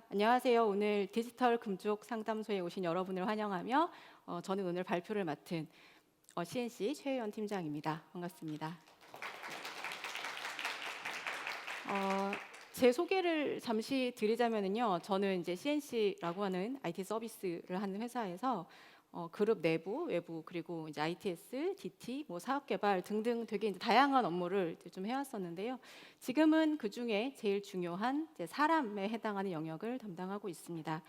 안녕하세요. 오늘 디지털 금족 상담소에 오신 여러분을 환영하며 저는 오늘 발표를 맡은 CNC 최혜연 팀장입니다. 반갑습니다. 제 소개를 잠시 드리자면요. 저는 이제 CNC라고 하는 IT 서비스를 하는 회사에서 그룹 내부, 외부 그리고 이제 ITS, DT, 뭐 사업 개발 등등 되게 이제 다양한 업무를 이제 좀 해왔었는데요. 지금은 그 중에 제일 중요한 이제 사람에 해당하는 영역을 담당하고 있습니다.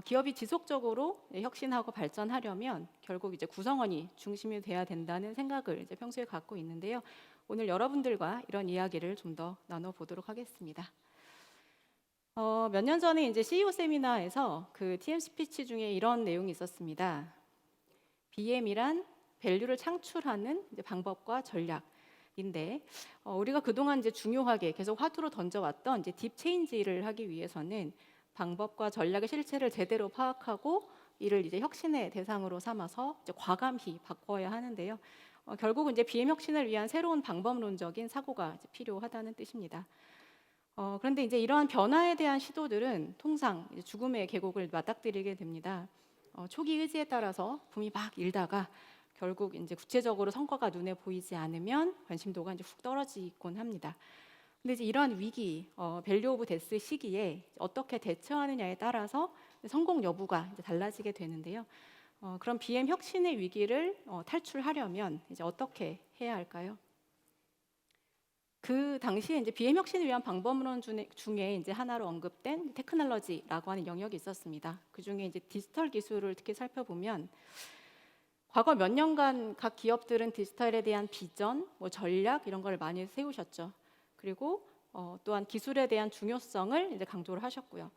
기업이 지속적으로 혁신하고 발전하려면 결국 이제 구성원이 중심이 돼야 된다는 생각을 이제 평소에 갖고 있는데요. 오늘 여러분들과 이런 이야기를 좀 더 나눠보도록 하겠습니다. 몇 년 전에 이제 CEO 세미나에서 그 TM 스피치 중에 이런 내용이 있었습니다. BM이란 밸류를 창출하는 이제 방법과 전략인데, 우리가 그동안 이제 중요하게 계속 화두로 던져왔던 이제 딥 체인지를 하기 위해서는 방법과 전략의 실체를 제대로 파악하고 이를 이제 혁신의 대상으로 삼아서 이제 과감히 바꿔야 하는데요. 결국은 이제 BM 혁신을 위한 새로운 방법론적인 사고가 이제 필요하다는 뜻입니다. 그런데 이제 이러한 변화에 대한 시도들은 통상 이제 죽음의 계곡을 맞닥뜨리게 됩니다. 초기 의지에 따라서 붐이 막 일다가 결국 이제 구체적으로 성과가 눈에 보이지 않으면 관심도가 이제 훅 떨어지곤 합니다. 근데 이제 이러한 위기, 밸류 오브 데스 시기에 어떻게 대처하느냐에 따라서 성공 여부가 이제 달라지게 되는데요. 그럼 BM 혁신의 위기를 탈출하려면 이제 어떻게 해야 할까요? 그 당시에 이제 BM 혁신을 위한 방법론 중에 이제 하나로 언급된 테크놀로지라고 하는 영역이 있었습니다. 그 중에 이제 디지털 기술을 특히 살펴보면 과거 몇 년간 각 기업들은 디지털에 대한 비전, 뭐 전략 이런 걸 많이 세우셨죠. 그리고 또한 기술에 대한 중요성을 이제 강조를 하셨고요.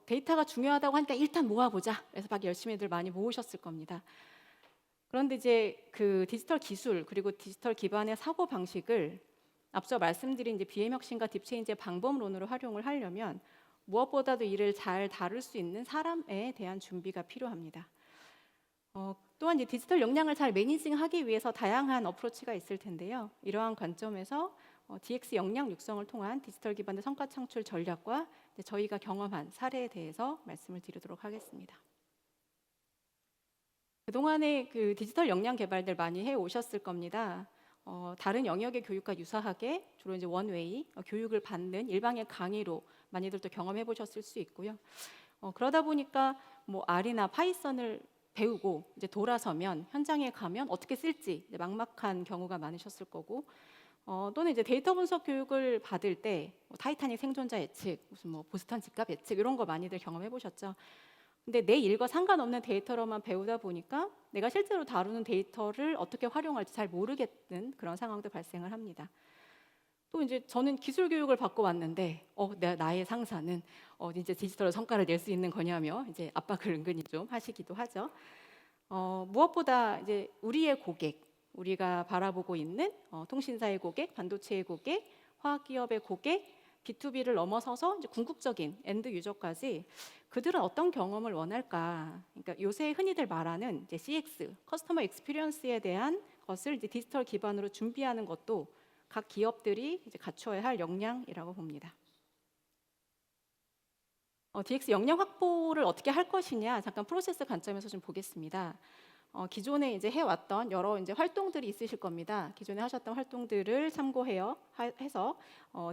데이터가 중요하다고 하니까 일단 모아보자. 그래서 막 열심히들 많이 모으셨을 겁니다. 그런데 이제 그 디지털 기술 그리고 디지털 기반의 사고 방식을 앞서 말씀드린 이제 BM 혁신과 딥체인지의 방법론으로 활용을 하려면 무엇보다도 이를 잘 다룰 수 있는 사람에 대한 준비가 필요합니다. 또한 이제 디지털 역량을 잘 매니징하기 위해서 다양한 어프로치가 있을 텐데요. 이러한 관점에서 DX 역량 육성을 통한 디지털 기반의 성과 창출 전략과 저희가 경험한 사례에 대해서 말씀을 드리도록 하겠습니다. 그동안에 그 디지털 역량 개발들 많이 해 오셨을 겁니다. 다른 영역의 교육과 유사하게 주로 이제 원웨이 교육을 받는 일방의 강의로 많이들 또 경험해 보셨을 수 있고요. 그러다 보니까 뭐 R이나 파이썬을 배우고 이제 돌아서면 현장에 가면 어떻게 쓸지 이제 막막한 경우가 많으셨을 거고, 또는 이제 데이터 분석 교육을 받을 때 타이타닉 생존자 예측, 무슨 뭐 보스턴 집값 예측 이런 거 많이들 경험해 보셨죠. 근데 내 일과 상관없는 데이터로만 배우다 보니까 내가 실제로 다루는 데이터를 어떻게 활용할지 잘 모르겠는 그런 상황도 발생을 합니다. 또 이제 저는 기술 교육을 받고 왔는데 나의 상사는 이제 디지털 성과를 낼 수 있는 거냐며 이제 압박을 은근히 좀 하시기도 하죠. 무엇보다 이제 우리의 고객, 우리가 바라보고 있는 통신사의 고객, 반도체의 고객, 화학기업의 고객, B2B를 넘어서서 이제 궁극적인 엔드 유저까지 그들은 어떤 경험을 원할까? 그러니까 요새 흔히들 말하는 이제 CX, 커스터머 익스피리언스에 대한 것을 이제 디지털 기반으로 준비하는 것도 각 기업들이 이제 갖춰야 할 역량이라고 봅니다. DX 역량 확보를 어떻게 할 것이냐 잠깐 프로세스 관점에서 좀 보겠습니다. 기존에 이제 해왔던 여러 이제 활동들이 있으실 겁니다. 기존에 하셨던 활동들을 해서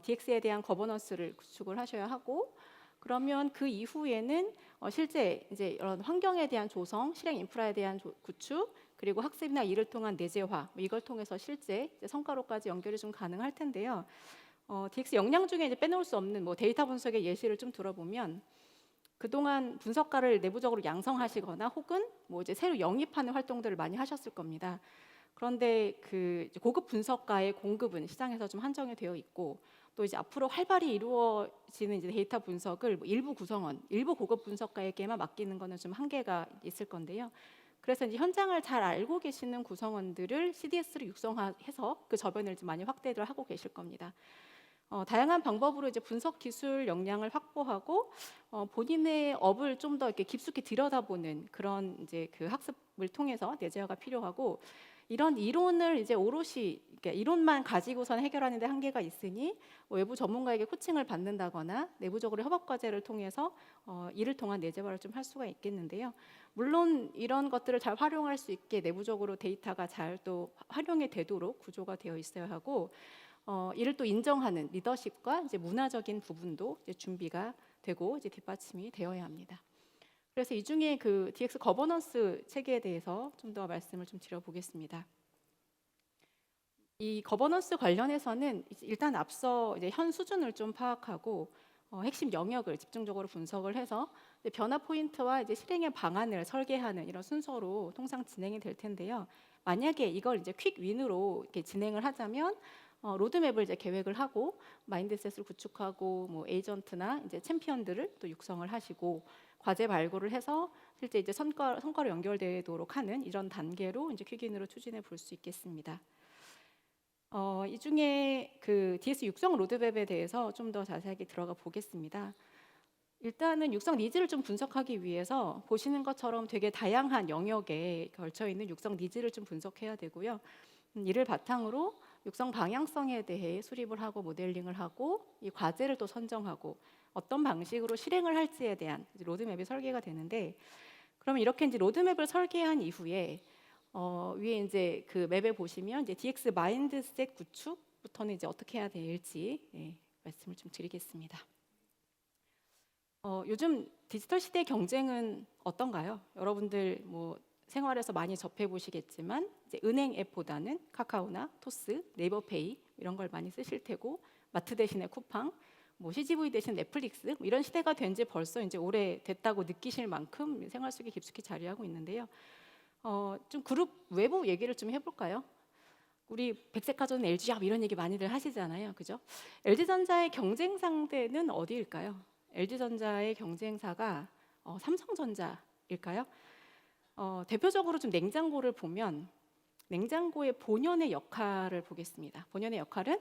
DX에 대한 거버넌스를 구축을 하셔야 하고, 그러면 그 이후에는 실제 이제 이런 환경에 대한 조성, 실행 인프라에 대한 구축, 그리고 학습이나 이를 통한 내재화, 이걸 통해서 실제 이제 성과로까지 연결이 좀 가능할 텐데요. DX 역량 중에 이제 빼놓을 수 없는 뭐 데이터 분석의 예시를 좀 들어보면, 그동안 분석가를 내부적으로 양성하시거나 혹은 뭐 이제 새로 영입하는 활동들을 많이 하셨을 겁니다. 그런데 그 고급 분석가의 공급은 시장에서 좀 한정이 되어 있고, 또 이제 앞으로 활발히 이루어지는 이제 데이터 분석을 뭐 일부 구성원, 일부 고급 분석가에게만 맡기는 거는 좀 한계가 있을 건데요. 그래서 이제 현장을 잘 알고 계시는 구성원들을 CDS로 육성해서 그 저변을 좀 많이 확대를 하고 계실 겁니다. 다양한 방법으로 이제 분석 기술 역량을 확보하고 본인의 업을 좀 더 이렇게 깊숙이 들여다보는 그런 이제 그 학습을 통해서 내재화가 필요하고, 이런 이론을 이제 오롯이 그러니까 이론만 가지고선 해결하는 데 한계가 있으니 외부 전문가에게 코칭을 받는다거나 내부적으로 협업 과제를 통해서 이를 통한 내재화를 좀 할 수가 있겠는데요. 물론 이런 것들을 잘 활용할 수 있게 내부적으로 데이터가 잘 또 활용이 되도록 구조가 되어 있어야 하고 이를 또 인정하는 리더십과 이제 문화적인 부분도 이제 준비가 되고 이제 뒷받침이 되어야 합니다. 그래서 이 중에 그 DX 거버넌스 체계에 대해서 좀 더 말씀을 좀 드려보겠습니다. 이 거버넌스 관련해서는 일단 앞서 이제 현 수준을 좀 파악하고 핵심 영역을 집중적으로 분석을 해서 이제 변화 포인트와 이제 실행의 방안을 설계하는 이런 순서로 통상 진행이 될 텐데요. 만약에 이걸 이제 퀵 윈으로 이렇게 진행을 하자면 로드맵을 이제 계획을 하고 마인드셋을 구축하고 뭐 에이전트나 이제 챔피언들을 또 육성을 하시고 과제 발굴을 해서 실제 이제 성과로 연결되도록 하는 이런 단계로 이제 퀵윈으로 추진해 볼 수 있겠습니다. 이 중에 그 DS 육성 로드맵에 대해서 좀 더 자세하게 들어가 보겠습니다. 일단은 육성 니즈를 좀 분석하기 위해서 보시는 것처럼 되게 다양한 영역에 걸쳐 있는 육성 니즈를 좀 분석해야 되고요. 이를 바탕으로 육성 방향성에 대해 수립을 하고 모델링을 하고 이 과제를 또 선정하고 어떤 방식으로 실행을 할지에 대한 로드맵이 설계가 되는데, 그러면 이렇게 이제 로드맵을 설계한 이후에 위에 이제 그 맵에 보시면 이제 DX 마인드셋 구축부터는 이제 어떻게 해야 될지 말씀을 좀 드리겠습니다. 요즘 디지털 시대의 경쟁은 어떤가요? 여러분들 뭐 생활에서 많이 접해 보시겠지만 이제 은행 앱보다는 카카오나 토스, 네이버페이 이런 걸 많이 쓰실 테고, 마트 대신에 쿠팡, 뭐 CGV 대신 넷플릭스 뭐 이런 시대가 된 지 벌써 이제 오래됐다고 느끼실 만큼 생활 속에 깊숙이 자리하고 있는데요. 좀 그룹 외부 얘기를 좀 해볼까요? 우리 백색가전 LG압 이런 얘기 많이들 하시잖아요, 그죠? LG전자의 경쟁 상대는 어디일까요? LG전자의 경쟁사가 삼성전자일까요? 대표적으로 좀 냉장고를 보면 냉장고의 본연의 역할을 보겠습니다. 본연의 역할은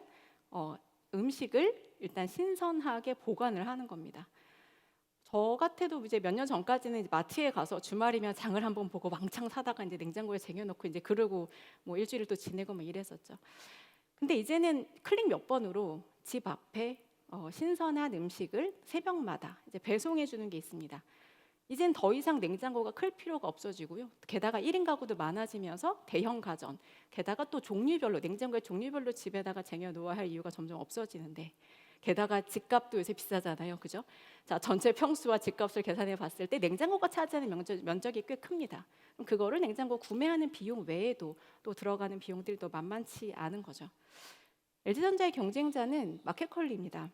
음식을 일단 신선하게 보관을 하는 겁니다. 저 같아도 이제 몇 년 전까지는 이제 마트에 가서 주말이면 장을 한번 보고 왕창 사다가 이제 냉장고에 쟁여놓고 이제 그러고 뭐 일주일을 또 지내고 뭐 이랬었죠. 근데 이제는 클릭 몇 번으로 집 앞에 신선한 음식을 새벽마다 이제 배송해 주는 게 있습니다. 이젠 더 이상 냉장고가 클 필요가 없어지고요. 게다가 1인 가구도 많아지면서 대형 가전, 게다가 또 종류별로 냉장고의 종류별로 집에다가 쟁여 놓아야 할 이유가 점점 없어지는데, 게다가 집값도 요새 비싸잖아요, 그죠? 자, 전체 평수와 집값을 계산해 봤을 때 냉장고가 차지하는 면적이 꽤 큽니다. 그럼 그거를 냉장고 구매하는 비용 외에도 또 들어가는 비용들이 또 만만치 않은 거죠. LG전자의 경쟁자는 마켓컬리입니다.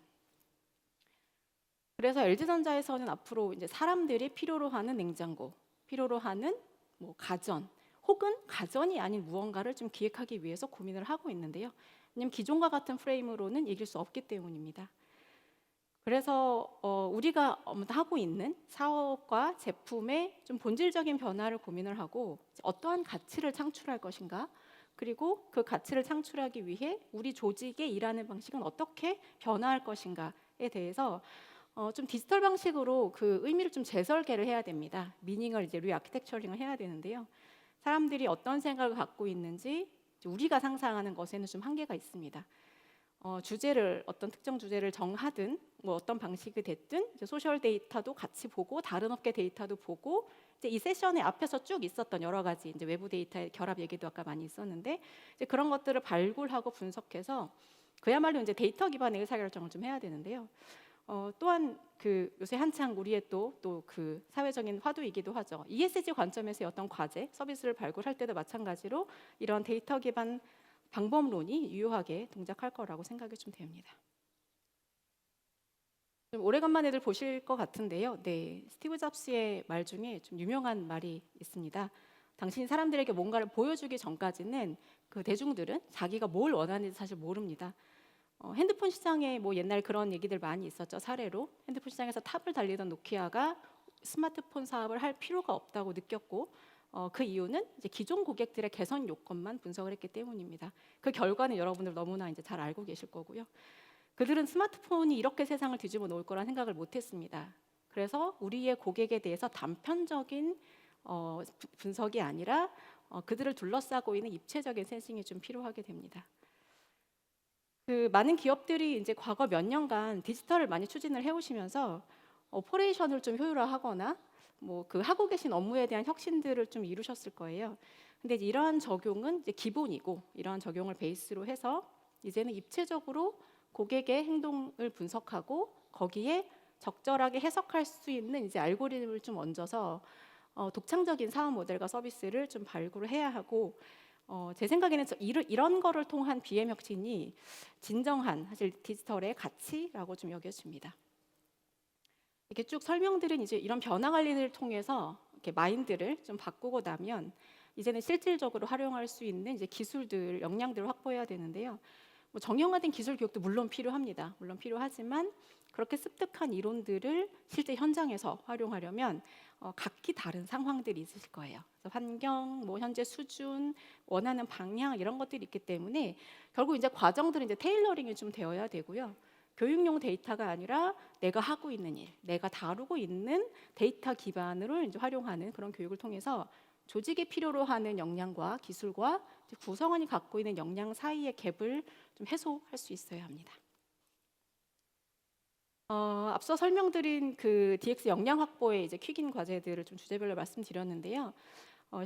그래서 LG전자에서는 앞으로 이제 사람들이 필요로 하는 냉장고, 필요로 하는 뭐 가전, 혹은 가전이 아닌 무언가를 좀 기획하기 위해서 고민을 하고 있는데요. 왜냐하면 기존과 같은 프레임으로는 이길 수 없기 때문입니다. 그래서 우리가 하고 있는 사업과 제품의 좀 본질적인 변화를 고민을 하고 어떠한 가치를 창출할 것인가, 그리고 그 가치를 창출하기 위해 우리 조직의 일하는 방식은 어떻게 변화할 것인가에 대해서 좀 디지털 방식으로 그 의미를 좀 재설계를 해야 됩니다. 미닝을 이제 리아키텍처링을 해야 되는데요. 사람들이 어떤 생각을 갖고 있는지 우리가 상상하는 것에는 좀 한계가 있습니다. 주제를 어떤 특정 주제를 정하든 뭐 어떤 방식이 됐든 이제 소셜 데이터도 같이 보고 다른 업계 데이터도 보고 이제 이 세션에 앞에서 쭉 있었던 여러 가지 이제 외부 데이터의 결합 얘기도 아까 많이 있었는데 이제 그런 것들을 발굴하고 분석해서 그야말로 이제 데이터 기반의 의사결정을 좀 해야 되는데요. 또한 그 요새 한창 우리의 또 그 사회적인 화두이기도 하죠. ESG 관점에서의 어떤 과제, 서비스를 발굴할 때도 마찬가지로 이런 데이터 기반 방법론이 유효하게 동작할 거라고 생각이 좀 됩니다. 좀 오래간만에들 보실 것 같은데요. 네, 스티브 잡스의 말 중에 좀 유명한 말이 있습니다. 당신이 사람들에게 뭔가를 보여주기 전까지는 그 대중들은 자기가 뭘 원하는지 사실 모릅니다. 핸드폰 시장에 뭐 옛날 그런 얘기들 많이 있었죠. 사례로 핸드폰 시장에서 탑을 달리던 노키아가 스마트폰 사업을 할 필요가 없다고 느꼈고 그 이유는 이제 기존 고객들의 개선 요건만 분석을 했기 때문입니다. 그 결과는 여러분들 너무나 이제 잘 알고 계실 거고요. 그들은 스마트폰이 이렇게 세상을 뒤집어 놓을 거란 생각을 못했습니다. 그래서 우리의 고객에 대해서 단편적인 분석이 아니라 그들을 둘러싸고 있는 입체적인 센싱이 좀 필요하게 됩니다. 그 많은 기업들이 이제 과거 몇 년간 디지털을 많이 추진을 해오시면서 오퍼레이션을 좀 효율화하거나 뭐 그 하고 계신 업무에 대한 혁신들을 좀 이루셨을 거예요. 근데 이제 이러한 적용은 이제 기본이고, 이러한 적용을 베이스로 해서 이제는 입체적으로 고객의 행동을 분석하고 거기에 적절하게 해석할 수 있는 이제 알고리즘을 좀 얹어서 독창적인 사업 모델과 서비스를 좀 발굴을 해야 하고, 제 생각에는 이런 거를 통한 BM 혁신이 진정한 사실 디지털의 가치라고 좀 여겨집니다. 이렇게 쭉 설명드린 이제 이런 변화 관리를 통해서 이렇게 마인드를 좀 바꾸고 나면 이제는 실질적으로 활용할 수 있는 이제 기술들, 역량들을 확보해야 되는데요. 뭐 정형화된 기술 교육도 물론 필요합니다. 물론 필요하지만 그렇게 습득한 이론들을 실제 현장에서 활용하려면 각기 다른 상황들이 있으실 거예요. 그래서 환경, 뭐 현재 수준, 원하는 방향 이런 것들이 있기 때문에 결국 이제 과정들은 이제 테일러링이 좀 되어야 되고요. 교육용 데이터가 아니라 내가 하고 있는 일, 내가 다루고 있는 데이터 기반으로 이제 활용하는 그런 교육을 통해서 조직이 필요로 하는 역량과 기술과 구성원이 갖고 있는 역량 사이의 갭을 좀 해소할 수 있어야 합니다. 앞서 설명드린 그 DX 역량 확보의 이제 퀵인 과제들을 좀 주제별로 말씀드렸는데요.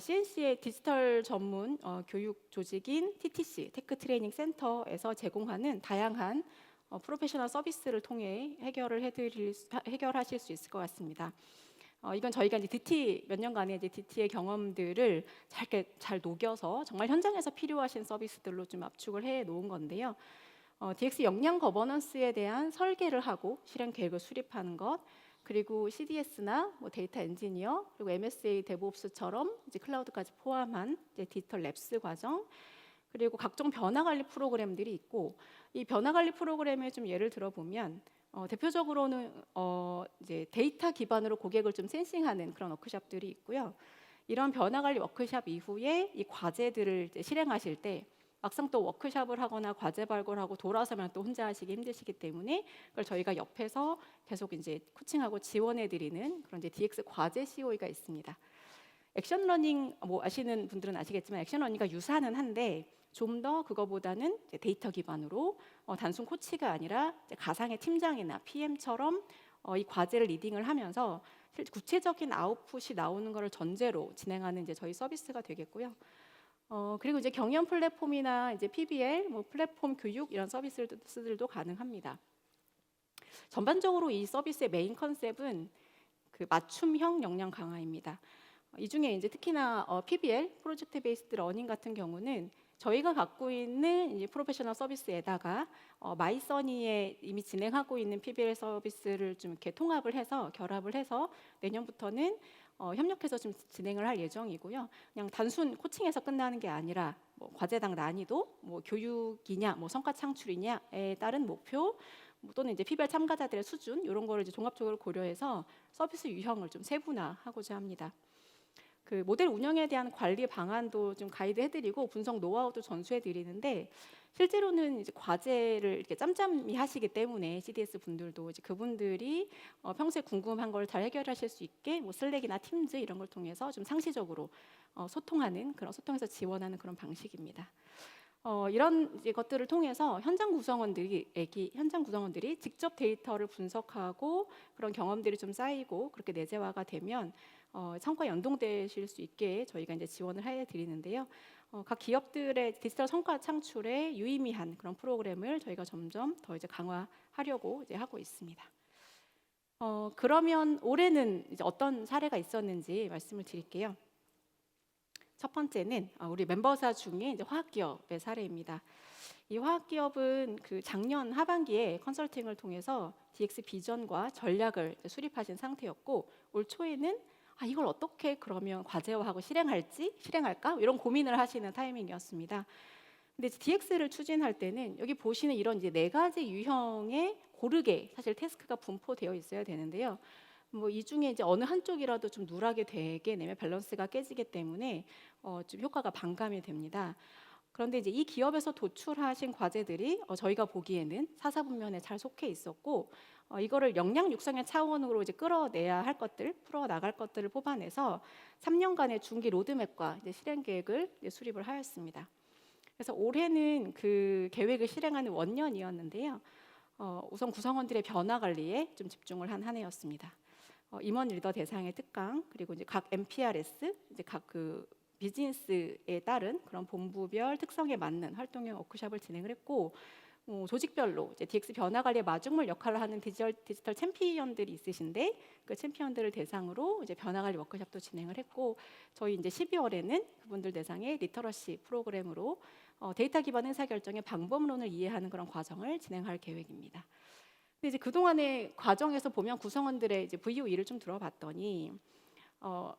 CNC의 디지털 전문 교육 조직인 TTC 테크 트레이닝 센터에서 제공하는 다양한 프로페셔널 서비스를 통해 해결하실 수 있을 것 같습니다. 이건 저희가 이제 DT 몇 년간의 이제 DT의 경험들을 잘 녹여서 정말 현장에서 필요하신 서비스들로 좀 압축을 해 놓은 건데요. DX 역량 거버넌스에 대한 설계를 하고 실행 계획을 수립하는 것, 그리고 CDS나 뭐 데이터 엔지니어, 그리고 MSA 데브옵스처럼 이제 클라우드까지 포함한 이제 디지털 랩스 과정, 그리고 각종 변화 관리 프로그램들이 있고, 이 변화 관리 프로그램에 좀 예를 들어보면 대표적으로는 이제 데이터 기반으로 고객을 좀 센싱하는 그런 워크숍들이 있고요. 이런 변화 관리 워크숍 이후에 이 과제들을 이제 실행하실 때 막상 또 워크숍을 하거나 과제 발굴하고 돌아서면 또 혼자 하시기 힘드시기 때문에 그걸 저희가 옆에서 계속 이제 코칭하고 지원해드리는 그런 이제 DX 과제 COE가 있습니다. 액션 러닝 뭐 아시는 분들은 아시겠지만 액션 러닝과 유사는 한데 좀 더 그거보다는 데이터 기반으로 단순 코치가 아니라 가상의 팀장이나 PM처럼 이 과제를 리딩을 하면서 구체적인 아웃풋이 나오는 것을 전제로 진행하는 이제 저희 서비스가 되겠고요. 그리고 이제 경연 플랫폼이나 이제 PBL, 뭐 플랫폼 교육 이런 서비스들도 가능합니다. 전반적으로 이 서비스의 메인 컨셉은 그 맞춤형 역량 강화입니다. 이 중에 이제 특히나 PBL 프로젝트 베이스드 러닝 같은 경우는 저희가 갖고 있는 이제 프로페셔널 서비스에다가 마이써니에 이미 진행하고 있는 PBL 서비스를 좀 이렇게 통합을 해서 결합을 해서 내년부터는 협력해서 좀 진행을 할 예정이고요. 그냥 단순 코칭에서 끝나는 게 아니라 뭐 과제당 난이도, 뭐 교육이냐, 뭐 성과 창출이냐에 따른 목표, 또는 이제 PBL 참가자들의 수준 이런 거를 이제 종합적으로 고려해서 서비스 유형을 좀 세분화하고자 합니다. 그 모델 운영에 대한 관리 방안도 좀 가이드해드리고 분석 노하우도 전수해드리는데 실제로는 이제 과제를 이렇게 짬짬이 하시기 때문에 CDS 분들도 이제 그분들이 평소에 궁금한 걸 잘 해결하실 수 있게 뭐 슬랙이나 팀즈 이런 걸 통해서 좀 상시적으로 소통하는 그런 소통해서 지원하는 그런 방식입니다. 이런 이제 것들을 통해서 현장 구성원들이 직접 데이터를 분석하고 그런 경험들이 좀 쌓이고 그렇게 내재화가 되면 성과 연동되실 수 있게 저희가 이제 지원을 해드리는데요. 각 기업들의 디지털 성과 창출에 유의미한 그런 프로그램을 저희가 점점 더 이제 강화하려고 이제 하고 있습니다. 그러면 올해는 이제 어떤 사례가 있었는지 말씀을 드릴게요. 첫 번째는 우리 멤버사 중에 이제 화학기업의 사례입니다. 이 화학기업은 그 작년 하반기에 컨설팅을 통해서 DX 비전과 전략을 수립하신 상태였고 올 초에는 이걸 어떻게 그러면 과제화하고 실행할까 이런 고민을 하시는 타이밍이었습니다. 근데 DX를 추진할 때는 여기 보시는 이런 이제 4가지 유형의 고르게 사실 태스크가 분포되어 있어야 되는데요. 뭐 이 중에 이제 어느 한쪽이라도 좀 누락이 되게 내면 밸런스가 깨지기 때문에 좀 효과가 반감이 됩니다. 그런데 이제 이 기업에서 도출하신 과제들이 저희가 보기에는 사사분면에 잘 속해 있었고 이거를 역량 육성의 차원으로 이제 끌어내야 할 것들, 풀어 나갈 것들을 뽑아내서 3년간의 중기 로드맵과 이제 실행 계획을 이제 수립을 하였습니다. 그래서 올해는 그 계획을 실행하는 원년이었는데요. 우선 구성원들의 변화 관리에 좀 집중을 한 해였습니다. 임원 리더 대상의 특강, 그리고 이제 각 MPRS, 이제 각 그 비즈니스에 따른 그런 본부별 특성에 맞는 활동형 워크숍을 진행을 했고, 조직별로 이제 DX 변화 관리의 마중물 역할을 하는 디지털 챔피언들이 있으신데, 그 챔피언들을 대상으로 이제 변화 관리 워크숍도 진행을 했고, 저희 이제 12월에는 그분들 대상의 리터러시 프로그램으로 데이터 기반 의사결정의 방법론을 이해하는 그런 과정을 진행할 계획입니다. 근데 이제 그동안의 과정에서 보면 구성원들의 이제 VOE를 좀 들어봤더니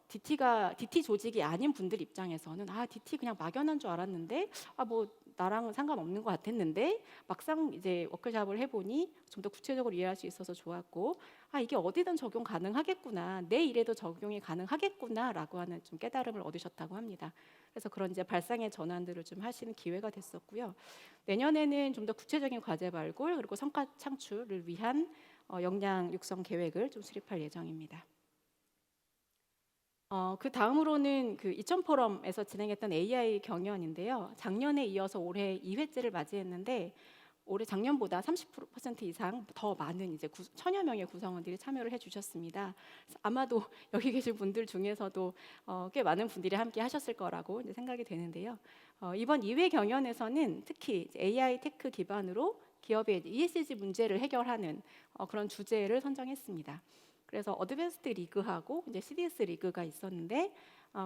DT 조직이 아닌 분들 입장에서는 DT 그냥 막연한 줄 알았는데 뭐 나랑은 상관없는 것 같았는데 막상 이제 워크숍을 해보니 좀 더 구체적으로 이해할 수 있어서 좋았고 이게 어디든 적용 가능하겠구나, 내 일에도 적용이 가능하겠구나라고 하는 좀 깨달음을 얻으셨다고 합니다. 그래서 그런 이제 발상의 전환들을 좀 하시는 기회가 됐었고요. 내년에는 좀 더 구체적인 과제 발굴 그리고 성과 창출을 위한 역량 육성 계획을 좀 수립할 예정입니다. 그 다음으로는 그 이천 포럼에서 진행했던 AI 경연인데요. 작년에 이어서 올해 2회째를 맞이했는데 올해 작년보다 30% 이상 더 많은 이제 1,000여 명의 구성원들이 참여를 해주셨습니다. 아마도 여기 계신 분들 중에서도 꽤 많은 분들이 함께 하셨을 거라고 이제 생각이 되는데요. 이번 2회 경연에서는 특히 AI 테크 기반으로 기업의 ESG 문제를 해결하는 그런 주제를 선정했습니다. 그래서 어드밴스드 리그하고 이제 CDS 리그가 있었는데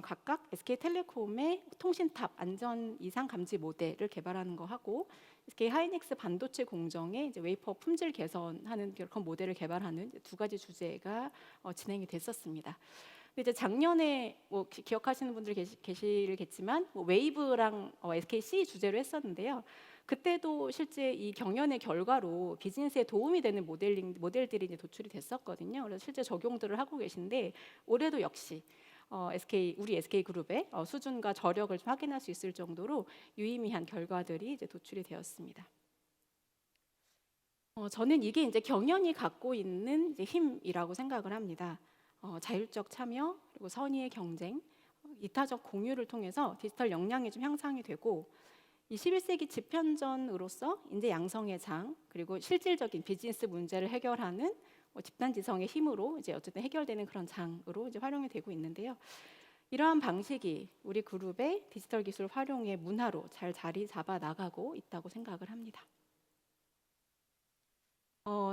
각각 SK텔레콤의 통신탑 안전 이상 감지 모델을 개발하는 거 하고 SK 하이닉스 반도체 공정의 이제 웨이퍼 품질 개선하는 그런 모델을 개발하는 두 가지 주제가 진행이 됐었습니다. 근데 이제 작년에 뭐 기억하시는 분들 계시겠지만 뭐 웨이브랑 SKC 주제로 했었는데요. 그때도 실제 이 경연의 결과로 비즈니스에 도움이 되는 모델들이 이제 도출이 됐었거든요. 그래서 실제 적용들을 하고 계신데 올해도 역시 우리 SK그룹의 수준과 저력을 좀 확인할 수 있을 정도로 유의미한 결과들이 이제 도출이 되었습니다. 저는 이게 이제 경연이 갖고 있는 이제 힘이라고 생각을 합니다. 자율적 참여 그리고 선의의 경쟁, 이타적 공유를 통해서 디지털 역량이 좀 향상이 되고 21세기 집현전으로서 인재 양성의 장 그리고 실질적인 비즈니스 문제를 해결하는 집단 지성의 힘으로 이제 어쨌든 해결되는 그런 장으로 이제 활용이 되고 있는데요. 이러한 방식이 우리 그룹의 디지털 기술 활용의 문화로 잘 자리 잡아 나가고 있다고 생각을 합니다.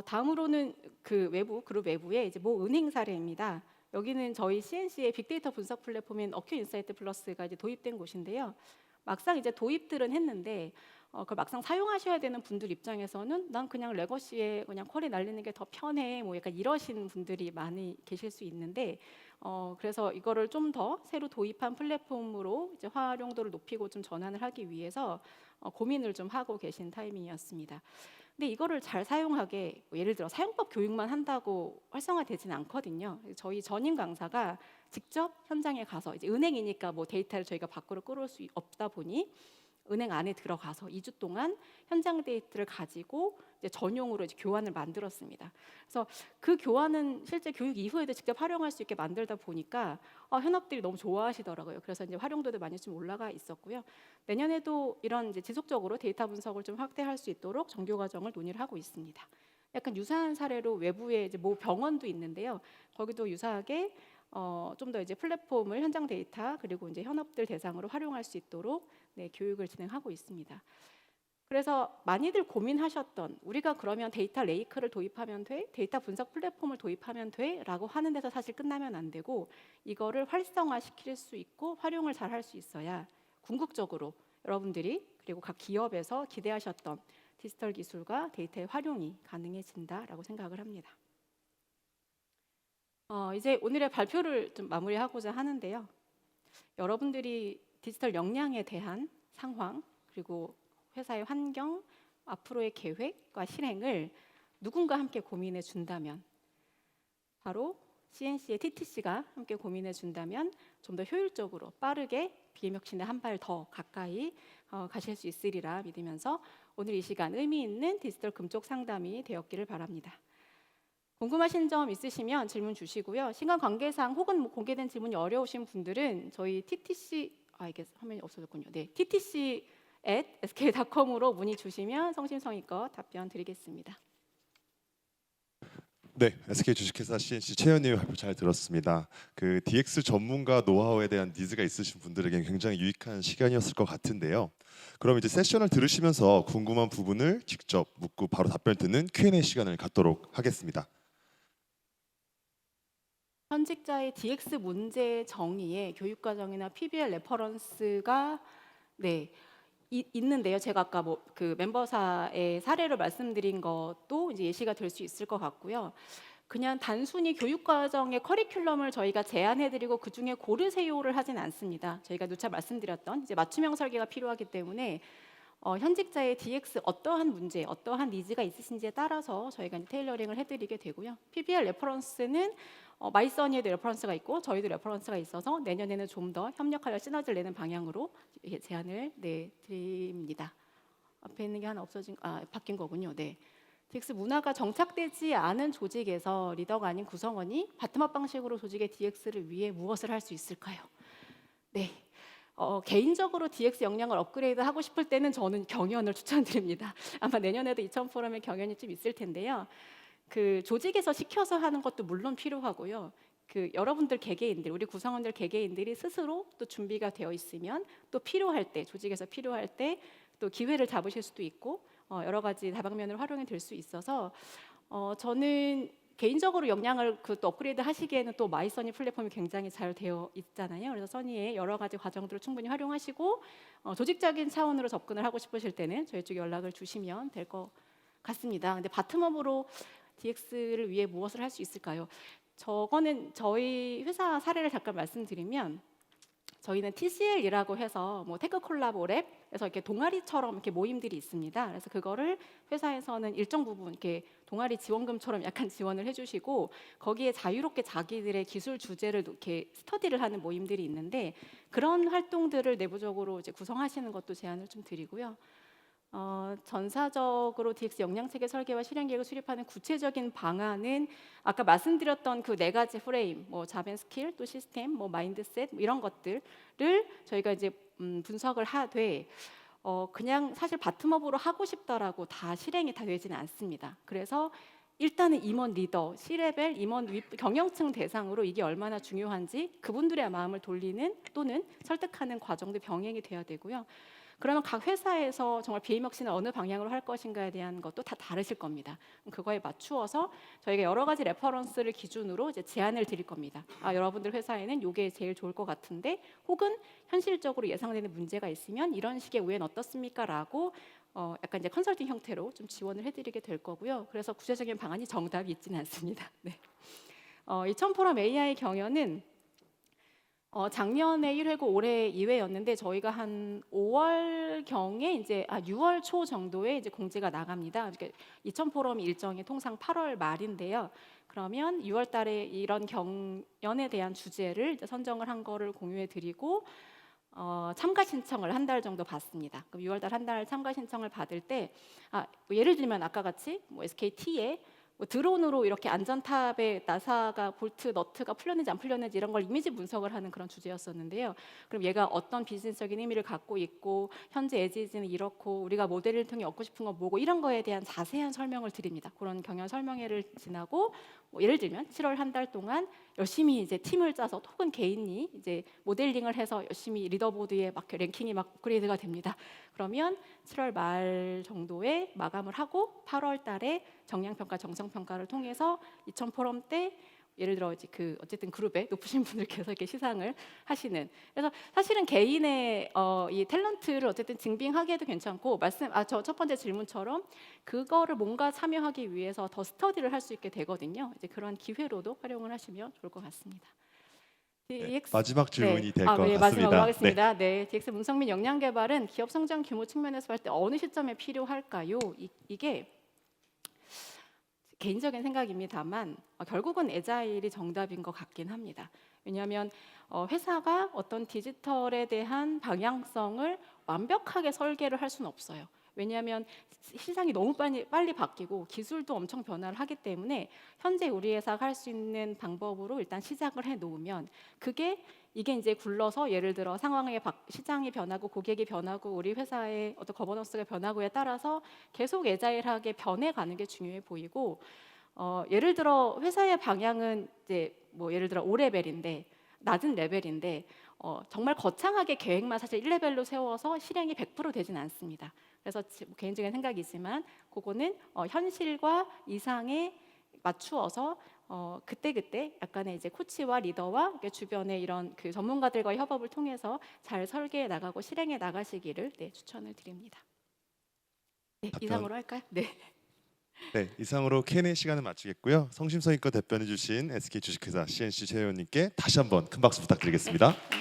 다음으로는 그 그룹 외부의 이제 모 은행 사례입니다. 여기는 저희 CNC의 빅데이터 분석 플랫폼인 어큐인사이트 플러스가 이제 도입된 곳인데요. 막상 이제 도입들은 했는데 그걸 막상 사용하셔야 되는 분들 입장에서는 난 그냥 레거시에 그냥 쿼리 날리는 게 더 편해 뭐 약간 이러시는 분들이 많이 계실 수 있는데 그래서 이거를 좀 더 새로 도입한 플랫폼으로 이제 활용도를 높이고 좀 전환을 하기 위해서 고민을 좀 하고 계신 타이밍이었습니다. 근데 이거를 잘 사용하게 예를 들어 사용법 교육만 한다고 활성화되지는 않거든요. 저희 전임 강사가 직접 현장에 가서 이제 은행이니까 뭐 데이터를 저희가 밖으로 끌어올 수 없다 보니 은행 안에 들어가서 2주 동안 현장 데이터를 가지고 이제 전용으로 이제 교환을 만들었습니다. 그래서 그 교환은 실제 교육 이후에도 직접 활용할 수 있게 만들다 보니까 현업들이 너무 좋아하시더라고요. 그래서 이제 활용도도 많이 좀 올라가 있었고요. 내년에도 이런 이제 지속적으로 데이터 분석을 좀 확대할 수 있도록 정규 과정을 논의를 하고 있습니다. 약간 유사한 사례로 외부에 이제 모 병원도 있는데요. 거기도 유사하게 좀 더 이제 플랫폼을 현장 데이터 그리고 이제 현업들 대상으로 활용할 수 있도록 교육을 진행하고 있습니다. 그래서 많이들 고민하셨던 우리가 그러면 데이터 레이크를 도입하면 돼? 데이터 분석 플랫폼을 도입하면 돼? 라고 하는 데서 사실 끝나면 안 되고 이거를 활성화시킬 수 있고 활용을 잘 할 수 있어야 궁극적으로 여러분들이 그리고 각 기업에서 기대하셨던 디지털 기술과 데이터의 활용이 가능해진다라고 생각을 합니다. 이제 오늘의 발표를 좀 마무리하고자 하는데요. 여러분들이 디지털 역량에 대한 상황 그리고 회사의 환경, 앞으로의 계획과 실행을 누군가 함께 고민해 준다면 바로 CNC의 TTC가 함께 고민해 준다면 좀 더 효율적으로 빠르게 BM혁신에 한 발 더 가까이 가실 수 있으리라 믿으면서 오늘 이 시간 의미 있는 디지털 금쪽 상담이 되었기를 바랍니다. 궁금하신 점 있으시면 질문 주시고요. 시간 관계상 혹은 뭐 공개된 질문이 어려우신 분들은 저희 TTC 이게 화면이 없어졌군요. 네, ttc@sk.com으로 문의 주시면 성심성의껏 답변 드리겠습니다. 네, SK 주식회사 CNC 최현님 발표 잘 들었습니다. 그 DX 전문가 노하우에 대한 니즈가 있으신 분들에게 굉장히 유익한 시간이었을 것 같은데요. 그럼 이제 세션을 들으시면서 궁금한 부분을 직접 묻고 바로 답변 듣는 Q&A 시간을 갖도록 하겠습니다. 현직자의 DX 문제 정의에 교육과정이나 PBL 레퍼런스가 있는데요. 제가 아까 뭐 그 멤버사의 사례를 말씀드린 것도 이제 예시가 될 수 있을 것 같고요. 그냥 단순히 교육과정의 커리큘럼을 저희가 제안해드리고 그 중에 고르세요를 하진 않습니다. 저희가 누차 말씀드렸던 이제 맞춤형 설계가 필요하기 때문에 현직자의 DX 어떠한 문제, 어떠한 니즈가 있으신지에 따라서 저희가 이제 테일러링을 해드리게 되고요. PBL 레퍼런스는 마이써니에도 레퍼런스가 있고 저희도 레퍼런스가 있어서 내년에는 좀 더 협력하여 시너지를 내는 방향으로 제안을 드립니다. 앞에 있는 게 하나 바뀐 거군요. 네. DX 문화가 정착되지 않은 조직에서 리더가 아닌 구성원이 바텀업 방식으로 조직의 DX를 위해 무엇을 할 수 있을까요? 네. 개인적으로 DX 역량을 업그레이드 하고 싶을 때는 저는 경연을 추천드립니다. 아마 내년에도 2000 포럼에 경연이 좀 있을 텐데요. 그 조직에서 시켜서 하는 것도 물론 필요하고요. 그 여러분들 개개인들, 우리 구성원들 개개인들이 스스로 또 준비가 되어 있으면 또 필요할 때, 조직에서 필요할 때 또 기회를 잡으실 수도 있고 여러 가지 다방면으로 활용이 될 수 있어서 저는 개인적으로 역량을 또 업그레이드 하시기에는 또 마이써니 플랫폼이 굉장히 잘 되어 있잖아요. 그래서 써니의 여러 가지 과정들을 충분히 활용하시고 조직적인 차원으로 접근을 하고 싶으실 때는 저희 쪽에 연락을 주시면 될 것 같습니다. 근데 바텀업으로 DX를 위해 무엇을 할 수 있을까요? 저거는 저희 회사 사례를 잠깐 말씀드리면 저희는 TCL이라고 해서 뭐 테크 콜라보랩에서 이렇게 동아리처럼 이렇게 모임들이 있습니다. 그래서 그거를 회사에서는 일정 부분 이렇게 동아리 지원금처럼 약간 지원을 해주시고 거기에 자유롭게 자기들의 기술 주제를 이렇게 스터디를 하는 모임들이 있는데 그런 활동들을 내부적으로 이제 구성하시는 것도 제안을 좀 드리고요. 전사적으로 DX 역량체계 설계와 실행 계획을 수립하는 구체적인 방안은 아까 말씀드렸던 그 네 가지 프레임, 뭐 자벤 스킬, 또 시스템, 뭐 마인드셋 뭐 이런 것들을 저희가 이제 분석을 하되 그냥 사실 바텀업으로 하고 싶다라고 다 실행이 다 되지는 않습니다. 그래서 일단은 임원 리더, C레벨 임원 경영층 대상으로 이게 얼마나 중요한지 그분들의 마음을 돌리는 또는 설득하는 과정도 병행이 돼야 되고요. 그러면 각 회사에서 정말 BM혁신을 어느 방향으로 할 것인가에 대한 것도 다 다르실 겁니다. 그거에 맞추어서 저희가 여러 가지 레퍼런스를 기준으로 이제 제안을 드릴 겁니다. 여러분들 회사에는 이게 제일 좋을 것 같은데 혹은 현실적으로 예상되는 문제가 있으면 이런 식의 우회는 어떻습니까? 라고 약간 이제 컨설팅 형태로 좀 지원을 해드리게 될 거고요. 그래서 구체적인 방안이 정답이 있지는 않습니다. 네. 2000 포럼 AI 경연은 작년에 1회고 올해 2회였는데 저희가 한 5월경에 이제 6월 초 정도에 이제 공지가 나갑니다. 그러니까 2000 포럼 일정이 통상 8월 말인데요. 그러면 6월 달에 이런 경연에 대한 주제를 이제 선정을 한 거를 공유해 드리고 참가 신청을 한 달 정도 받습니다. 그럼 6월 달 한 달 참가 신청을 받을 때 뭐 예를 들면 아까 같이 뭐 SKT에 뭐 드론으로 이렇게 안전탑에 나사가 볼트 너트가 풀렸는지 안 풀렸는지 이런 걸 이미지 분석을 하는 그런 주제였었는데요. 그럼 얘가 어떤 비즈니스적인 의미를 갖고 있고 현재 에지지는 이렇고 우리가 모델을 통해 얻고 싶은 건 뭐고 이런 거에 대한 자세한 설명을 드립니다. 그런 경연 설명회를 지나고 뭐 예를 들면 7월 한 달 동안 열심히 이제 팀을 짜서 혹은 개인이 이제 모델링을 해서 열심히 리더보드에 막 랭킹이 막 업그레이드가 됩니다. 그러면 7월 말 정도에 마감을 하고 8월 달에 정량평가, 정성평가를 통해서 2000 포럼 때 예를 들어 이제 어쨌든 그룹에 높으신 분들께서 이렇게 시상을 하시는. 그래서 사실은 개인의 이 탤런트를 어쨌든 증빙하기에도 괜찮고 저 첫 번째 질문처럼 그거를 뭔가 참여하기 위해서 더 스터디를 할 수 있게 되거든요. 이제 그런 기회로도 활용을 하시면 좋을 것 같습니다. DX, 마지막 질문이 될 것 마지막으로 같습니다. 하겠습니다. 네, DX 문성민 역량 개발은 기업 성장 규모 측면에서 볼 때 어느 시점에 필요할까요? 이게 개인적인 생각입니다만 결국은 애자일이 정답인 것 같긴 합니다. 왜냐하면 회사가 어떤 디지털에 대한 방향성을 완벽하게 설계를 할 수는 없어요. 왜냐하면 시장이 너무 빨리 바뀌고 기술도 엄청 변화를 하기 때문에 현재 우리 회사가 할 수 있는 방법으로 일단 시작을 해 놓으면 이게 이제 굴러서 예를 들어 시장이 변하고 고객이 변하고 우리 회사의 어떤 거버넌스가 변하고에 따라서 계속 애자일하게 변해가는 게 중요해 보이고 예를 들어 회사의 방향은 이제 뭐 예를 들어 5레벨인데 낮은 레벨인데 정말 거창하게 계획만 사실 1레벨로 세워서 실행이 100% 되진 않습니다. 그래서 개인적인 생각이 있지만 그거는 현실과 이상에 맞추어서 그때 약간의 이제 코치와 리더와 주변의 이런 그 전문가들과의 협업을 통해서 잘 설계해 나가고 실행해 나가시기를 추천을 드립니다. 네, 답변. 이상으로 할까요? 네. 네, 이상으로 Q&A 시간을 마치겠고요. 성심성의껏 답변해 주신 SK 주식회사 CNC 최 의원님께 다시 한번 큰 박수 부탁드리겠습니다.